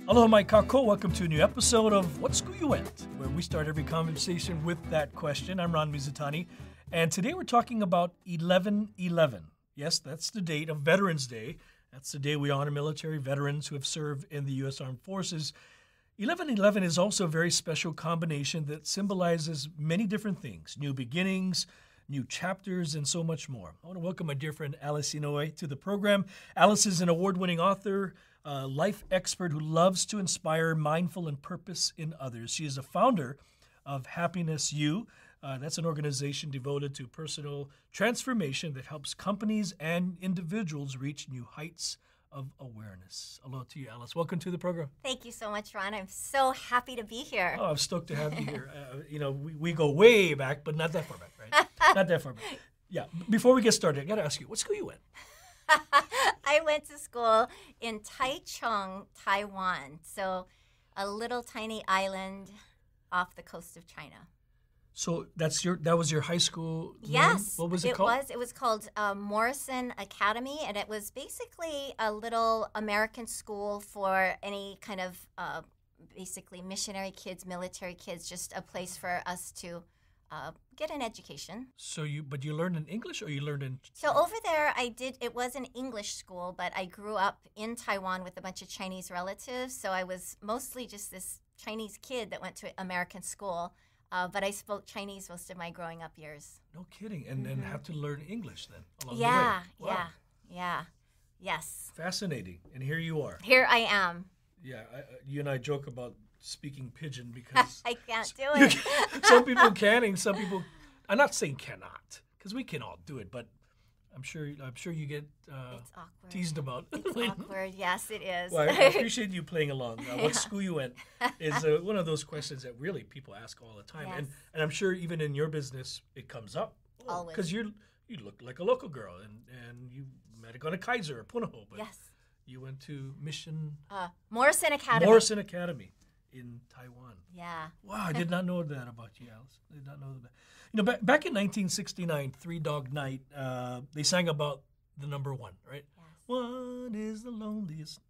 Aloha mai kako, welcome to a new episode of What School You Went, where we start every conversation with that question. I'm Ron Mizutani, and today we're talking about 11/11. Yes, that's the date of Veterans Day. That's the day we honor military veterans who have served in the U.S. Armed Forces. 11/11 is also a very special combination that symbolizes many different things, new beginnings, new chapters, and so much more. I want to welcome my dear friend Alice Inoue to the program. Alice is an award-winning author, a life expert who loves to inspire mindful and purpose in others. She is a founder of Happiness U. That's an organization devoted to personal transformation that helps companies and individuals reach new heights of awareness. Aloha to you, Alice. Welcome to the program. Thank you so much, Ron. I'm so happy to be here. Oh, I'm stoked to have you here. We go way back, but not that far back, right? Not that far back. Yeah. Before we get started, I got to ask you, what school you went? I went to school in Taichung, Taiwan. So a little tiny island off the coast of China. So that was your high school name? Yes. What was it called? It was called Morrison Academy, and it was basically a little American school for any kind of basically missionary kids, military kids, just a place for us to get an education. So you learned in English or you learned in... So over there, it was an English school, but I grew up in Taiwan with a bunch of Chinese relatives. So I was mostly just this Chinese kid that went to American school. But I spoke Chinese most of my growing up years. No kidding. And then have to learn English then along yeah, the way. Wow. Yeah. Yes. Fascinating. And here you are. Here I am. Yeah. You and I joke about speaking pidgin because... I can't do it. Some people can and some people... I'm not saying cannot, because we can all do it, but I'm sure you get it's awkward. Teased about. It's awkward. Yes, it is. Well, I appreciate you playing along. What school you went is one of those questions that really people ask all the time, Yes. and I'm sure even in your business it comes up. Always. Because you look like a local girl, and you might have gone to Kaiser or Punahou, but Yes. you went to Morrison Academy. Morrison Academy in Taiwan. Yeah. Wow, I did not know that about you, Alice. I did not know that. Back in 1969, Three Dog Night, they sang about the number one, right? Yes. One is the loneliest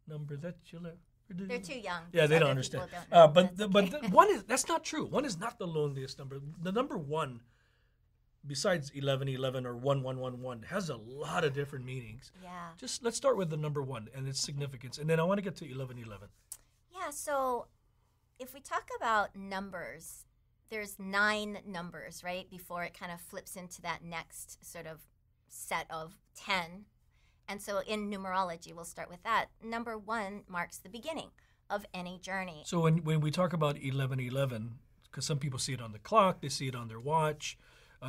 number that you'll ever do. They're too young. Yeah, they don't Other understand. people don't know. But That's okay. one is that's not true. One is not the loneliest number. The number one, besides 1111 or 1111, has a lot of different meanings. Yeah. Just let's start with the number one and its significance, and then I want to get to 1111. Yeah, so if we talk about numbers, there's 9 numbers, right, before it kind of flips into that next sort of set of 10. And so in numerology, we'll start with that. Number 1 marks the beginning of any journey. So when we talk about 1111, because some people see it on the clock, they see it on their watch,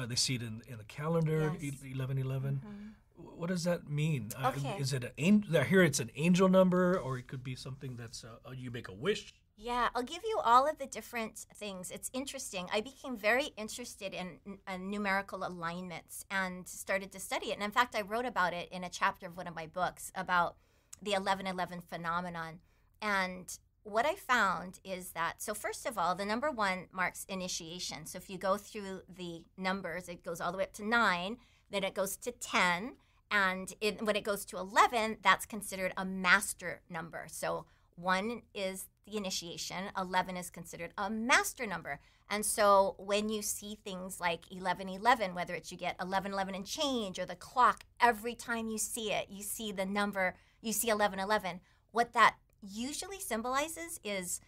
they see it in the calendar, Yes. 1111. What does that mean? Okay. Is it I hear it's an angel number, or it could be something that's you make a wish. Yeah, I'll give you all of the different things. It's interesting. I became very interested in numerical alignments and started to study it. And in fact, I wrote about it in a chapter of one of my books about the 1111 phenomenon. And what I found is that, so first of all, the number 1 marks initiation. So if you go through the numbers, it goes all the way up to 9, then it goes to 10. And when it goes to 11, that's considered a master number. So 1 is the initiation, 11 is considered a master number. And so when you see things like 1111, whether it's you get 1111 and change or the clock, every time you see it, you see the number, you see 1111. What that usually symbolizes is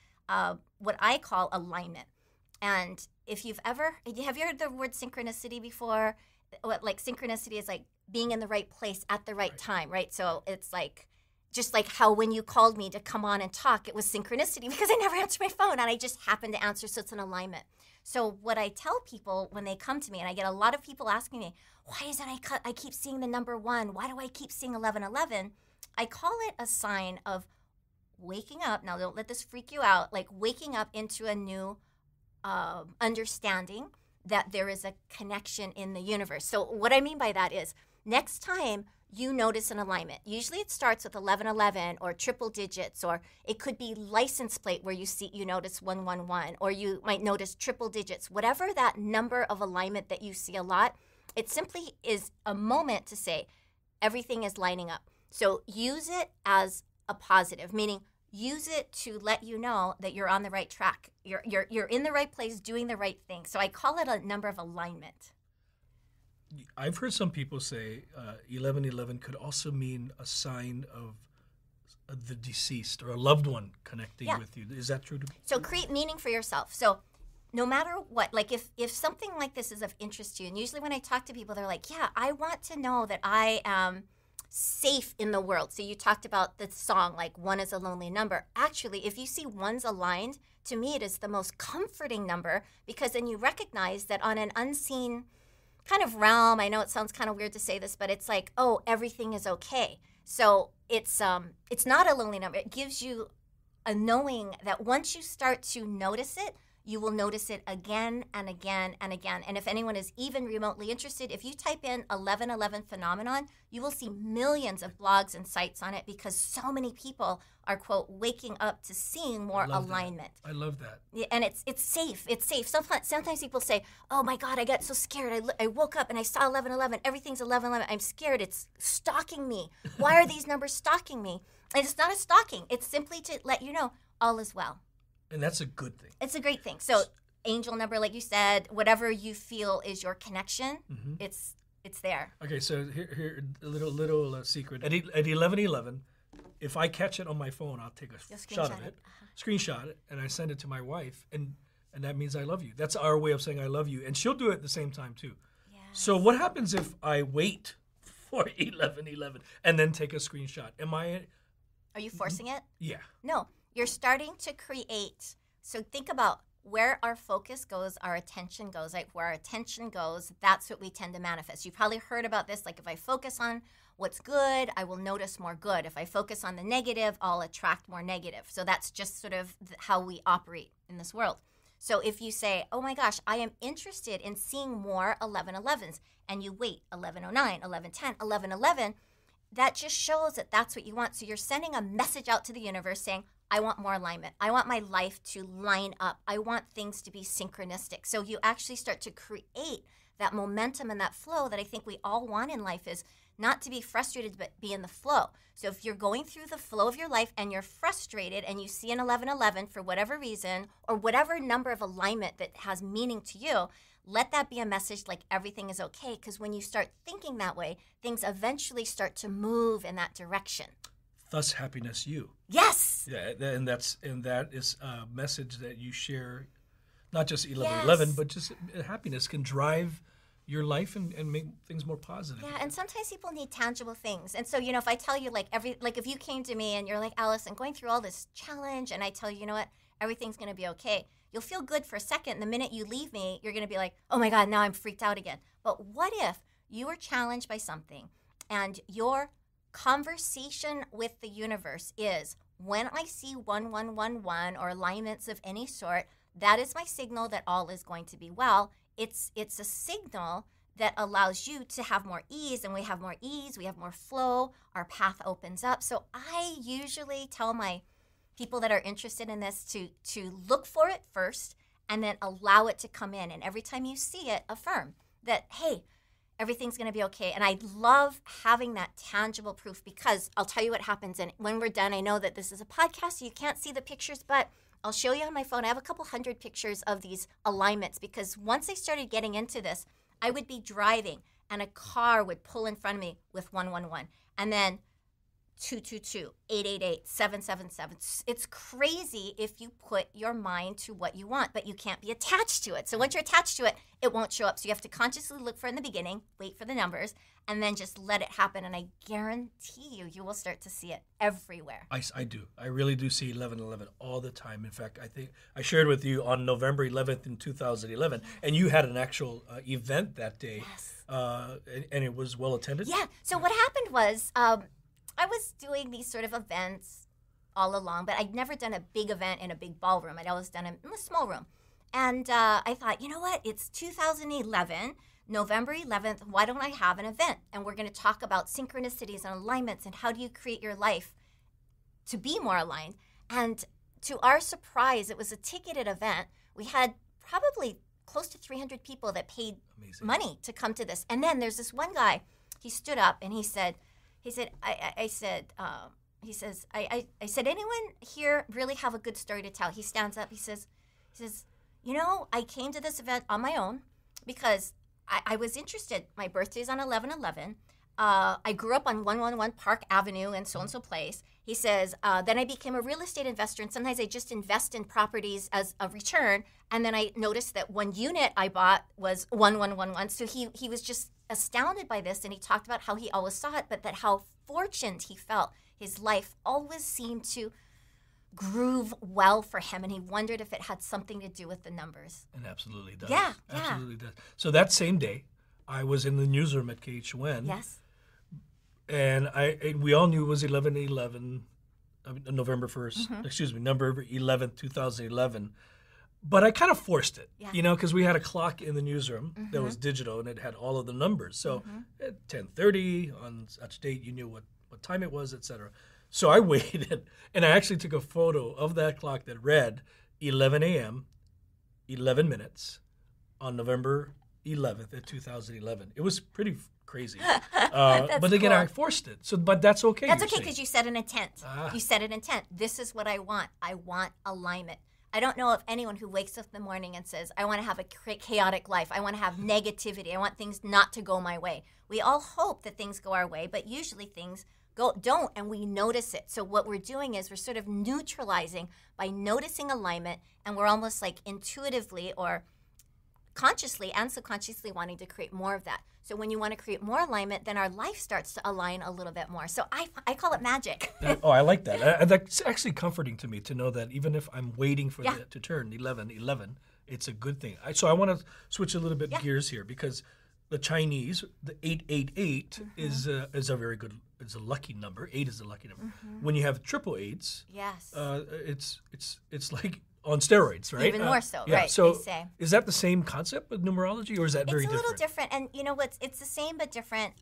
what I call alignment. And if have you heard the word synchronicity before? Like synchronicity is like being in the right place at the right time, right? So it's like, just like how when you called me to come on and talk, it was synchronicity because I never answered my phone and I just happened to answer, so it's an alignment. So what I tell people when they come to me, and I get a lot of people asking me, why is it I keep seeing the number 1? Why do I keep seeing 1111? I call it a sign of waking up. Now, don't let this freak you out. Like waking up into a new understanding that there is a connection in the universe. So what I mean by that is next time you notice an alignment. Usually it starts with 1111 or triple digits, or it could be license plate where you notice 111, or you might notice triple digits. Whatever that number of alignment that you see a lot, it simply is a moment to say everything is lining up. So use it as a positive, meaning use it to let you know that you're on the right track. You're in the right place, doing the right thing. So I call it a number of alignment. I've heard some people say 1111 could also mean a sign of the deceased or a loved one connecting with you. Is that true? So create meaning for yourself. So no matter what, like if something like this is of interest to you, and usually when I talk to people, they're like, yeah, I want to know that I am safe in the world. So you talked about the song, like one is a lonely number. Actually, if you see ones aligned, to me it is the most comforting number, because then you recognize that on an unseen kind of realm, I know it sounds kind of weird to say this, but it's like, oh, everything is okay. So it's not a lonely number. It gives you a knowing that once you start to notice it, you will notice it again and again and again. And if anyone is even remotely interested, if you type in 1111 phenomenon, you will see millions of blogs and sites on it, because so many people are, quote, waking up to seeing more alignment. I love that. Yeah, and it's safe. It's safe. Sometimes people say, oh my God, I got so scared. I woke up and I saw 1111. Everything's 1111. I'm scared. It's stalking me. Why are these numbers stalking me? And it's not a stalking. It's simply to let you know all is well. And that's a good thing. It's a great thing. So angel number, like you said, whatever you feel is your connection, it's there. Okay, so here a little secret. At 1111, if I catch it on my phone, I'll take a shot of it, screenshot it, and I send it to my wife, and that means I love you. That's our way of saying I love you, and she'll do it at the same time too. Yes. So what happens if I wait for 1111 and then take a screenshot? Are you forcing it? Yeah. No. You're starting to create. So think about where our focus goes, our attention goes. Like where our attention goes, that's what we tend to manifest. You've probably heard about this. Like if I focus on what's good, I will notice more good. If I focus on the negative, I'll attract more negative. So that's just sort of how we operate in this world. So if you say, oh my gosh, I am interested in seeing more 1111s, and you wait 1109, 1110, 1111, that just shows that that's what you want. So you're sending a message out to the universe saying, I want more alignment. I want my life to line up. I want things to be synchronistic. So you actually start to create that momentum and that flow that I think we all want in life, is not to be frustrated, but be in the flow. So if you're going through the flow of your life and you're frustrated and you see an 1111 for whatever reason, or whatever number of alignment that has meaning to you, let that be a message like everything is okay. Because when you start thinking that way, things eventually start to move in that direction. Thus happiness you. Yes. Yeah, and that is a message that you share, not just 1111, but just happiness can drive your life and make things more positive. Yeah, and sometimes people need tangible things. And so, if I tell you if you came to me and you're like, Alice, I'm going through all this challenge, and I tell you, you know what, everything's going to be okay. You'll feel good for a second. The minute you leave me, you're going to be like, oh my God, now I'm freaked out again. But what if you were challenged by something and your conversation with the universe is, when I see 1111 or alignments of any sort, that is my signal that all is going to be well. It's a signal that allows you to have more ease, and we have more ease, we have more flow, our path opens up. So I usually tell my people that are interested in this to look for it first and then allow it to come in. And every time you see it, affirm that, hey, everything's going to be okay. And I love having that tangible proof, because I'll tell you what happens. And when we're done, I know that this is a podcast, so you can't see the pictures, but I'll show you on my phone. I have a couple hundred pictures of these alignments, because once I started getting into this, I would be driving and a car would pull in front of me with 111, and then 222, 888, 777. It's crazy if you put your mind to what you want, but you can't be attached to it. So once you're attached to it, it won't show up. So you have to consciously look for it in the beginning, wait for the numbers, and then just let it happen. And I guarantee you will start to see it everywhere. I do. I really do see 1111 all the time. In fact, I think I shared with you on November 11th in 2011, and you had an actual event that day. Yes. And it was well attended? Yeah. So what happened was, I was doing these sort of events all along, but I'd never done a big event in a big ballroom. I'd always done it in a small room. And I thought, you know what? It's 2011, November 11th. Why don't I have an event? And we're going to talk about synchronicities and alignments and how do you create your life to be more aligned. And to our surprise, it was a ticketed event. We had probably close to 300 people that paid money to come to this. And then there's this one guy, he stood up and he said, I said, I said, anyone here really have a good story to tell? He stands up. He says, you know, I came to this event on my own because I was interested. My birthday's on 11/11. I grew up on 111 Park Avenue in so-and-so place. He says, then I became a real estate investor, and sometimes I just invest in properties as a return. And then I noticed that one unit I bought was 1111. So he was just astounded by this, and he talked about how he always saw it, but that how fortunate he felt. His life always seemed to groove well for him, and he wondered if it had something to do with the numbers. It absolutely does. Yeah, absolutely does. So that same day, I was in the newsroom at KHON. Yes. And we all knew it was 11/11, November 1st, excuse me, November 11th, 2011. But I kind of forced it, you know, because we had a clock in the newsroom that was digital, and it had all of the numbers. So at 10:30 on such date, you knew what time it was, etc. So I waited, and I actually took a photo of that clock that read 11 a.m., 11 minutes on November 11th of 2011. It was pretty crazy. But again, cool. I forced it. So, but that's okay. That's okay because you set an intent. You set an intent. This is what I want. I want alignment. I don't know of anyone who wakes up in the morning and says, I want to have a chaotic life. I want to have negativity. I want things not to go my way. We all hope that things go our way, but usually things don't, and we notice it. So what we're doing is we're sort of neutralizing by noticing alignment, and we're almost like intuitively or consciously and subconsciously wanting to create more of that. So when you want to create more alignment, then our life starts to align a little bit more. So I call it magic. I like that. That's actually comforting to me to know that even if I'm waiting for it to turn 11/11, it's a good thing. So I want to switch a little bit gears here because the Chinese, the 888 is a very good. It's a lucky number. 8 is a lucky number. When you have triple eights, yes, it's like on steroids, right? Even more so, yeah. right? So they say. Is that the same concept with numerology, or is that very different? It's a little different, and you know what's? It's the same but different.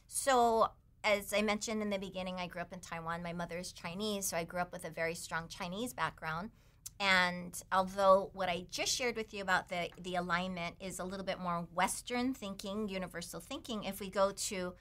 So as I mentioned in the beginning, I grew up in Taiwan. My mother is Chinese, so I grew up with a very strong Chinese background. And although what I just shared with you about the alignment is a little bit more Western thinking, universal thinking, if we go to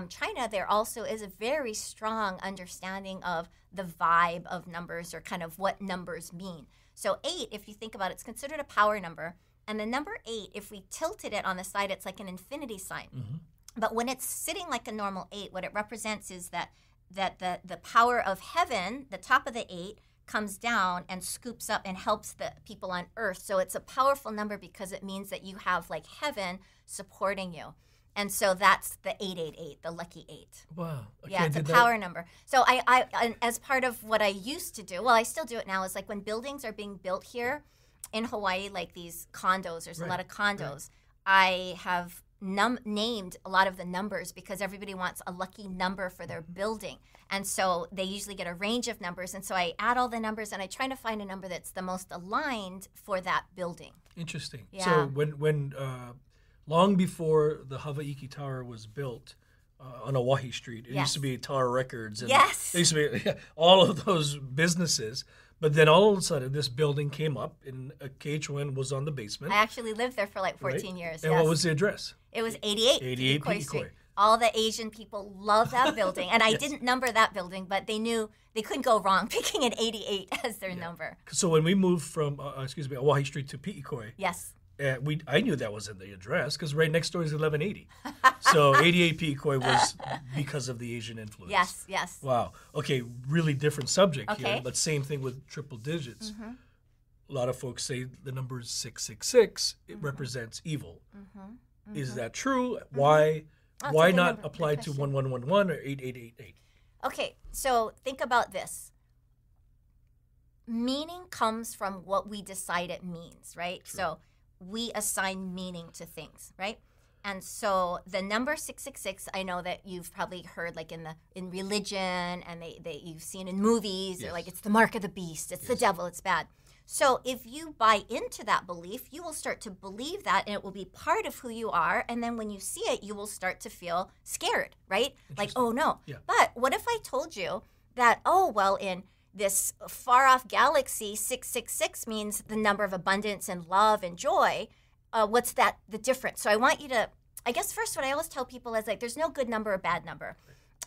China, there also is a very strong understanding of the vibe of numbers or kind of what numbers mean. So 8, if you think about it, it's considered a power number. And the number 8, if we tilted it on the side, it's like an infinity sign. But when it's sitting like a normal 8, what it represents is that the power of heaven, the top of the 8, comes down and scoops up and helps the people on earth. So it's a powerful number because it means that you have like heaven supporting you. And so that's the 888, the lucky 8. Wow. Okay, yeah, it's a power number. So I, as part of what I used to do, well, I still do it now, is like when buildings are being built here in Hawaii, like these condos, there's a lot of condos. I have named a lot of the numbers because everybody wants a lucky number for their building. And so they usually get a range of numbers. And so I add all the numbers and I try to find a number that's the most aligned for that building. Interesting. Yeah. So when long before the Hawaiʻi Tower was built on Oahe Street, it used to be Tower Records. And there used to be all of those businesses. But then all of a sudden, this building came up, and KHON was on the basement. I actually lived there for like 14 years. And what was the address? It was 88. 88 Pi'ikoi. All the Asian people love that building. And I didn't number that building, but they knew they couldn't go wrong picking an 88 as their number. So when we moved from, Oahe Street to Pi'ikoi, I knew that wasn't the address because right next door is 1180. So 88 Pi'ikoi was because of the Asian influence. Yes, yes. Wow. Okay, really different subject here, but same thing with triple digits. A lot of folks say the number is 666. It represents evil. Is that true? Why not apply to 1111 or 8888? Okay, so think about this. Meaning comes from what we decide it means, right? True. So we assign meaning to things, right? And so the number 666, I know that you've probably heard like in religion and you've seen in movies, they're like, it's the mark of the beast, it's the devil, it's bad. So if you buy into that belief, you will start to believe that and it will be part of who you are. And then when you see it, you will start to feel scared, right? Like, oh no. Yeah. But what if I told you that, in this far-off galaxy, 666 means the number of abundance and love and joy. What's the difference? So I want you to, I guess first what I always tell people is like, there's no good number or bad number.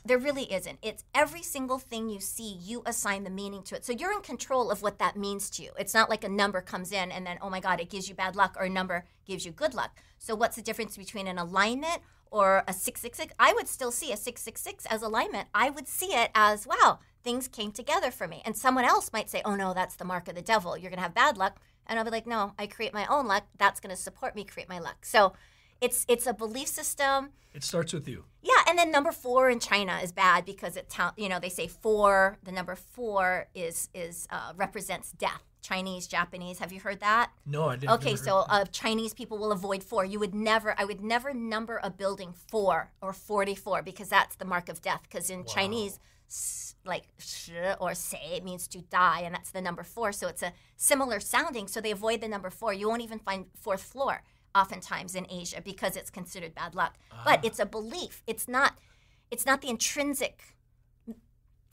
There really isn't. It's every single thing you see, you assign the meaning to it. So you're in control of what that means to you. It's not like a number comes in and then, oh my God, it gives you bad luck, or a number gives you good luck. So what's the difference between an alignment or a 666? I would still see a 666 as alignment. I would see it as, wow, things came together for me. And someone else might say, oh no, that's the mark of the devil. You're going to have bad luck. And I'll be like, no, I create my own luck. That's going to support me create my luck. So it's a belief system. It starts with you. Yeah, and then number 4 in China is bad because they say 4. The number 4 is represents death. Chinese, Japanese. Have you heard that? No, I didn't. Okay, so Chinese people will avoid 4. I would never number a building 4 or 44 because that's the mark of death. Because in Chinese, like sh or say, it means to die, and that's the number 4. So it's a similar sounding. So they avoid the number 4. You won't even find 4th floor oftentimes in Asia because it's considered bad luck. But it's a belief. It's not the intrinsic.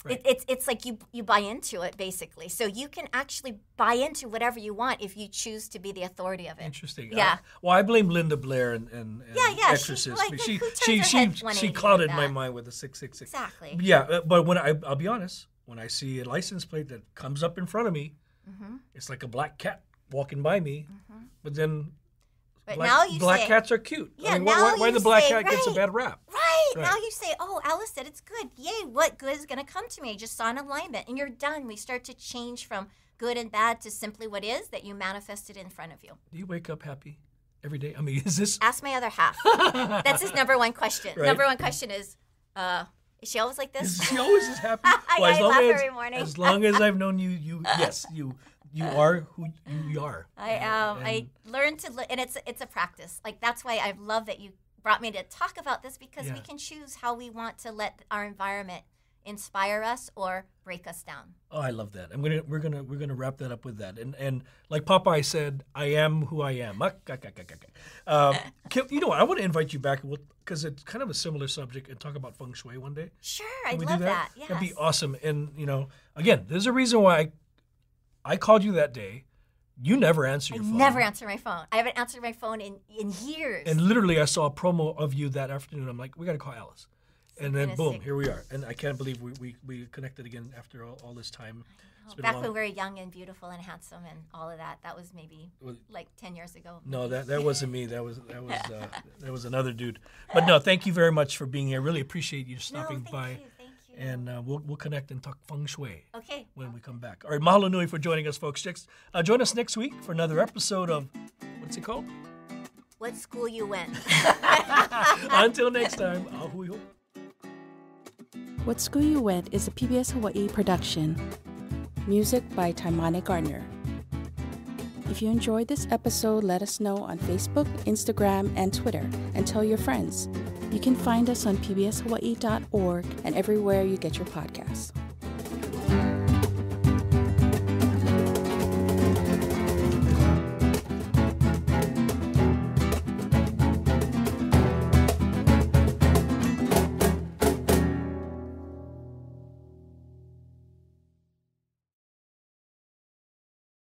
Right. It's like you buy into it, basically. So you can actually buy into whatever you want if you choose to be the authority of it. Interesting. Yeah. Well, I blame Linda Blair and Exorcist. She clouded my mind with the 666. Exactly. Yeah, but I'll be honest, when I see a license plate that comes up in front of me, it's like a black cat walking by me. But then black cats are cute. Yeah, I mean, why the black cat gets a bad rap? Right. Now you say, oh, Alice said it's good. Yay, what good is going to come to me? I just saw an alignment. And you're done. We start to change from good and bad to simply what is that you manifested in front of you. Do you wake up happy every day? I mean, is this... Ask my other half. That's his number one question. Right? Number one question is she always like this? She always is happy? Well, I laugh every morning. As long as I've known you are who you are. I am. I learned to, and it's a practice. Like, that's why I love that you brought me to talk about this, because we can choose how we want to let our environment inspire us or break us down. Oh, I love that. We're gonna wrap that up with that. And like Popeye said, I am who I am. You know what? I want to invite you back because it's kind of a similar subject, and talk about feng shui one day. Sure, I'd love that. Yes. That'd be awesome. And again, there's a reason why I called you that day. You never answer your phone. I never answer my phone. I haven't answered my phone in years. And literally, I saw a promo of you that afternoon. I'm like, we got to call Alice. And then, boom, here we are. And I can't believe we connected again after all this time. Back when we were young and beautiful and handsome and all of that. That was maybe like 10 years ago. No, that wasn't me. That was another dude. But no, thank you very much for being here. Really appreciate you stopping by. Thank you. And we'll connect and talk feng shui when we come back. All right, mahalo nui for joining us, folks. Join us next week for another episode of, what's it called? What School You Went. Until next time, ahui ho. What School You Went is a PBS Hawaii production. Music by Taimane Gardner. If you enjoyed this episode, let us know on Facebook, Instagram, and Twitter, and tell your friends. You can find us on pbshawaii.org and everywhere you get your podcasts.